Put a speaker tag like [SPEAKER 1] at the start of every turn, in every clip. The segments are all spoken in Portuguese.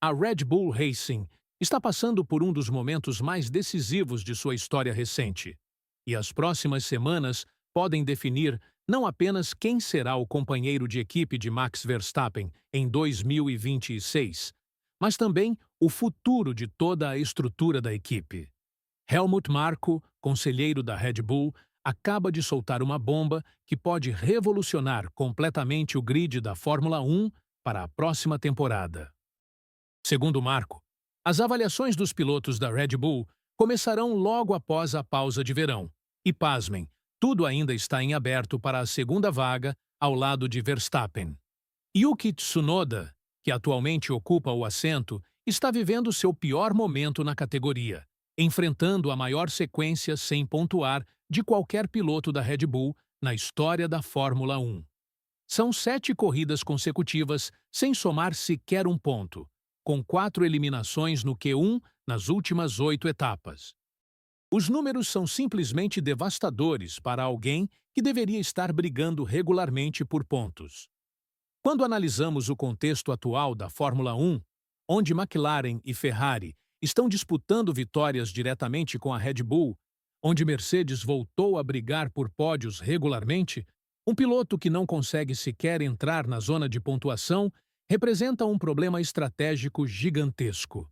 [SPEAKER 1] A Red Bull Racing está passando por um dos momentos mais decisivos de sua história recente, e as próximas semanas podem definir não apenas quem será o companheiro de equipe de Max Verstappen em 2026, mas também o futuro de toda a estrutura da equipe. Helmut Marko, conselheiro da Red Bull, acaba de soltar uma bomba que pode revolucionar completamente o grid da Fórmula 1 para a próxima temporada. Segundo Marko, as avaliações dos pilotos da Red Bull começarão logo após a pausa de verão. E pasmem, tudo ainda está em aberto para a segunda vaga ao lado de Verstappen. Yuki Tsunoda, que atualmente ocupa o assento, está vivendo seu pior momento na categoria, enfrentando a maior sequência sem pontuar de qualquer piloto da Red Bull na história da Fórmula 1. São 7 corridas consecutivas sem somar sequer um ponto, com 4 eliminações no Q1 nas últimas 8 etapas. Os números são simplesmente devastadores para alguém que deveria estar brigando regularmente por pontos. Quando analisamos o contexto atual da Fórmula 1, onde McLaren e Ferrari estão disputando vitórias diretamente com a Red Bull, onde Mercedes voltou a brigar por pódios regularmente, um piloto que não consegue sequer entrar na zona de pontuação representa um problema estratégico gigantesco.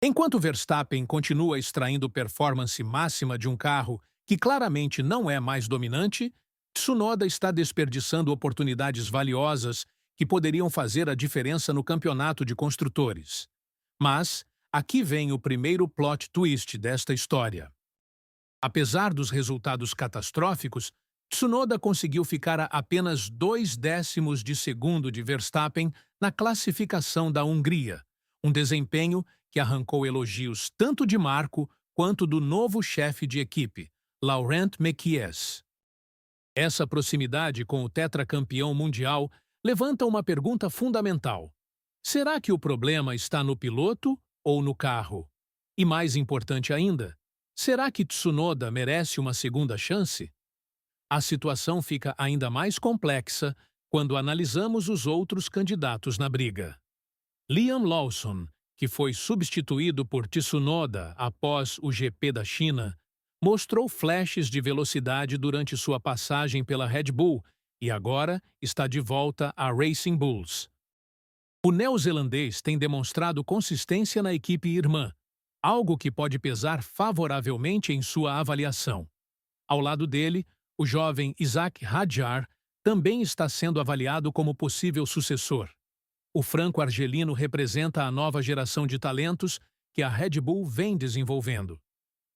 [SPEAKER 1] Enquanto Verstappen continua extraindo performance máxima de um carro que claramente não é mais dominante, Tsunoda está desperdiçando oportunidades valiosas que poderiam fazer a diferença no campeonato de construtores. Mas aqui vem o primeiro plot twist desta história. Apesar dos resultados catastróficos, Tsunoda conseguiu ficar a apenas 0,2 de segundo de Verstappen na classificação da Hungria, um desempenho que arrancou elogios tanto de Marko quanto do novo chefe de equipe, Laurent Mekies. Essa proximidade com o tetracampeão mundial levanta uma pergunta fundamental. Será que o problema está no piloto ou no carro? E mais importante ainda, será que Tsunoda merece uma segunda chance? A situação fica ainda mais complexa quando analisamos os outros candidatos na briga. Liam Lawson, que foi substituído por Tsunoda após o GP da China, mostrou flashes de velocidade durante sua passagem pela Red Bull e agora está de volta à Racing Bulls. O neozelandês tem demonstrado consistência na equipe irmã, algo que pode pesar favoravelmente em sua avaliação. Ao lado dele, o jovem Isaac Hadjar também está sendo avaliado como possível sucessor. O franco-argelino representa a nova geração de talentos que a Red Bull vem desenvolvendo.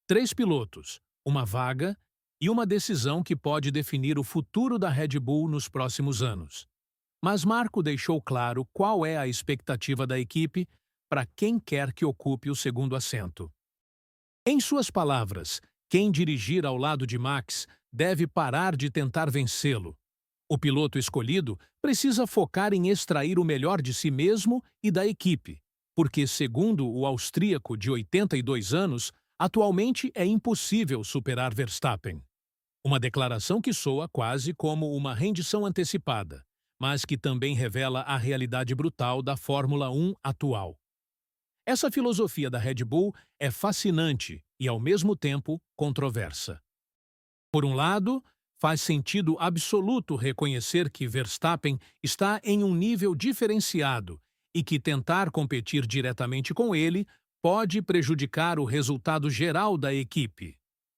[SPEAKER 1] 3 pilotos, uma vaga e uma decisão que pode definir o futuro da Red Bull nos próximos anos. Mas Marko deixou claro qual é a expectativa da equipe para quem quer que ocupe o segundo assento. Em suas palavras, quem dirigir ao lado de Max deve parar de tentar vencê-lo. O piloto escolhido precisa focar em extrair o melhor de si mesmo e da equipe, porque, segundo o austríaco de 82 anos, atualmente é impossível superar Verstappen. Uma declaração que soa quase como uma rendição antecipada, mas que também revela a realidade brutal da Fórmula 1 atual. Essa filosofia da Red Bull é fascinante e, ao mesmo tempo, controversa. Por um lado, faz sentido absoluto reconhecer que Verstappen está em um nível diferenciado e que tentar competir diretamente com ele pode prejudicar o resultado geral da equipe.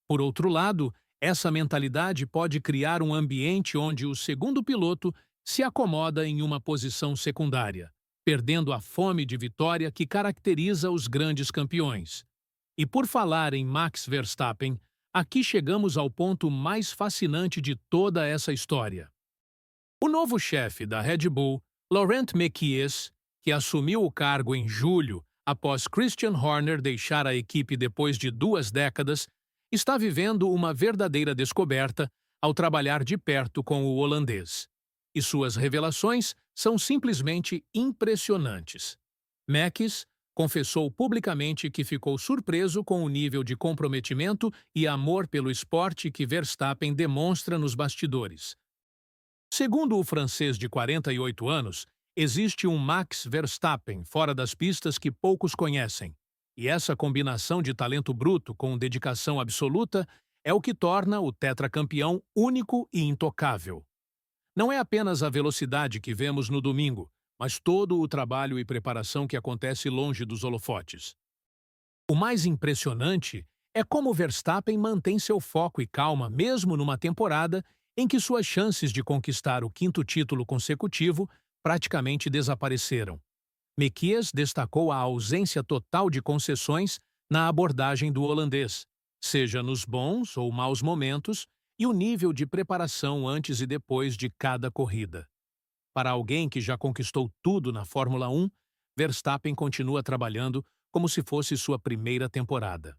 [SPEAKER 1] Por outro lado, essa mentalidade pode criar um ambiente onde o segundo piloto se acomoda em uma posição secundária, perdendo a fome de vitória que caracteriza os grandes campeões. E por falar em Max Verstappen, aqui chegamos ao ponto mais fascinante de toda essa história. O novo chefe da Red Bull, Laurent Mekies, que assumiu o cargo em julho após Christian Horner deixar a equipe depois de 2 décadas, está vivendo uma verdadeira descoberta ao trabalhar de perto com o holandês. E suas revelações são simplesmente impressionantes. Mekies confessou publicamente que ficou surpreso com o nível de comprometimento e amor pelo esporte que Verstappen demonstra nos bastidores. Segundo o francês de 48 anos, Existe um Max Verstappen fora das pistas que poucos conhecem, e essa combinação de talento bruto com dedicação absoluta é o que torna o tetracampeão único e intocável. Não é apenas a velocidade que vemos no domingo, mas todo o trabalho e preparação que acontece longe dos holofotes. O mais impressionante é como Verstappen mantém seu foco e calma mesmo numa temporada em que suas chances de conquistar o quinto título consecutivo praticamente desapareceram. Mekies destacou a ausência total de concessões na abordagem do holandês, seja nos bons ou maus momentos, e o nível de preparação antes e depois de cada corrida. Para alguém que já conquistou tudo na Fórmula 1, Verstappen continua trabalhando como se fosse sua primeira temporada.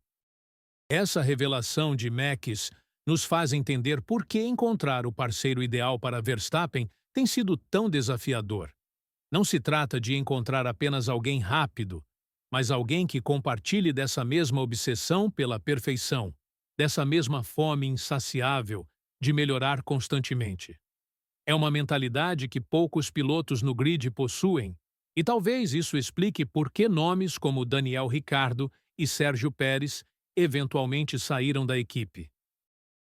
[SPEAKER 1] Essa revelação de Mekies nos faz entender por que encontrar o parceiro ideal para Verstappen tem sido tão desafiador. Não se trata de encontrar apenas alguém rápido, mas alguém que compartilhe dessa mesma obsessão pela perfeição, dessa mesma fome insaciável de melhorar constantemente. É uma mentalidade que poucos pilotos no grid possuem, e talvez isso explique por que nomes como Daniel Ricciardo e Sérgio Pérez eventualmente saíram da equipe.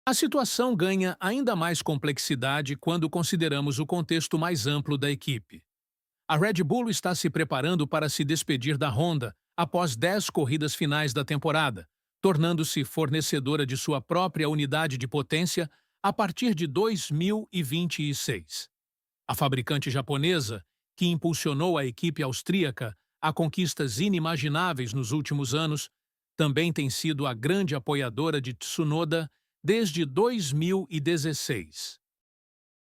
[SPEAKER 1] A situação ganha ainda mais complexidade quando consideramos o contexto mais amplo da equipe. A Red Bull está se preparando para se despedir da Honda após 10 corridas finais da temporada, tornando-se fornecedora de sua própria unidade de potência a partir de 2026. A fabricante japonesa, que impulsionou a equipe austríaca a conquistas inimagináveis nos últimos anos, também tem sido a grande apoiadora de Tsunoda desde 2016.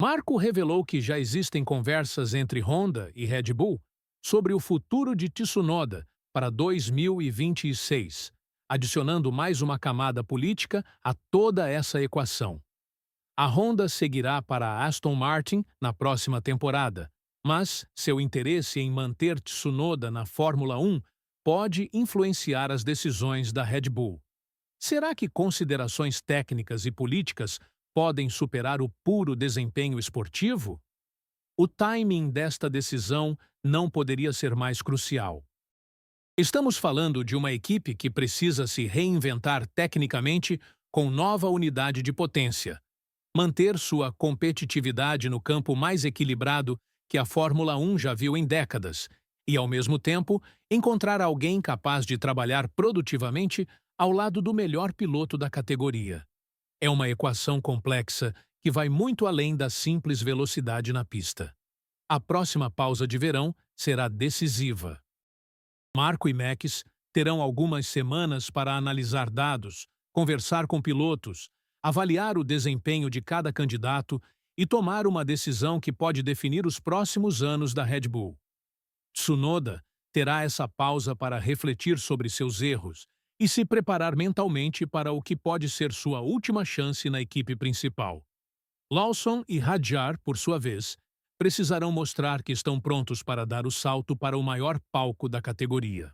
[SPEAKER 1] Marco revelou que já existem conversas entre Honda e Red Bull sobre o futuro de Tsunoda para 2026, adicionando mais uma camada política a toda essa equação. A Honda seguirá para a Aston Martin na próxima temporada, mas seu interesse em manter Tsunoda na Fórmula 1 pode influenciar as decisões da Red Bull. Será que considerações técnicas e políticas podem superar o puro desempenho esportivo? O timing desta decisão não poderia ser mais crucial. Estamos falando de uma equipe que precisa se reinventar tecnicamente com nova unidade de potência, manter sua competitividade no campo mais equilibrado que a Fórmula 1 já viu em décadas e, ao mesmo tempo, encontrar alguém capaz de trabalhar produtivamente ao lado do melhor piloto da categoria. É uma equação complexa que vai muito além da simples velocidade na pista. A próxima pausa de verão será decisiva. Marco e Mekies terão algumas semanas para analisar dados, conversar com pilotos, avaliar o desempenho de cada candidato e tomar uma decisão que pode definir os próximos anos da Red Bull. Tsunoda terá essa pausa para refletir sobre seus erros e se preparar mentalmente para o que pode ser sua última chance na equipe principal. Lawson e Hadjar, por sua vez, precisarão mostrar que estão prontos para dar o salto para o maior palco da categoria.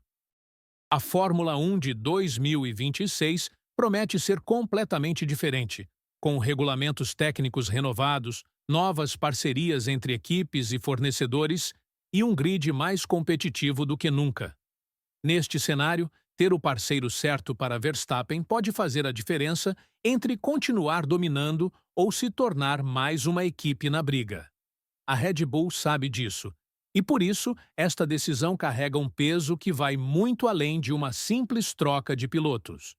[SPEAKER 1] A Fórmula 1 de 2026 promete ser completamente diferente, com regulamentos técnicos renovados, novas parcerias entre equipes e fornecedores e um grid mais competitivo do que nunca. Neste cenário, ter o parceiro certo para Verstappen pode fazer a diferença entre continuar dominando ou se tornar mais uma equipe na briga. A Red Bull sabe disso, e por isso esta decisão carrega um peso que vai muito além de uma simples troca de pilotos.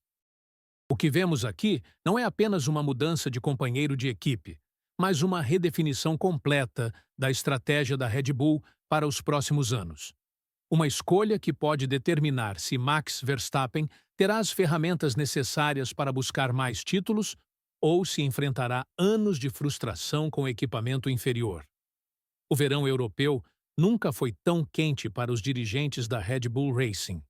[SPEAKER 1] O que vemos aqui não é apenas uma mudança de companheiro de equipe, mas uma redefinição completa da estratégia da Red Bull para os próximos anos. Uma escolha que pode determinar se Max Verstappen terá as ferramentas necessárias para buscar mais títulos ou se enfrentará anos de frustração com equipamento inferior. O verão europeu nunca foi tão quente para os dirigentes da Red Bull Racing.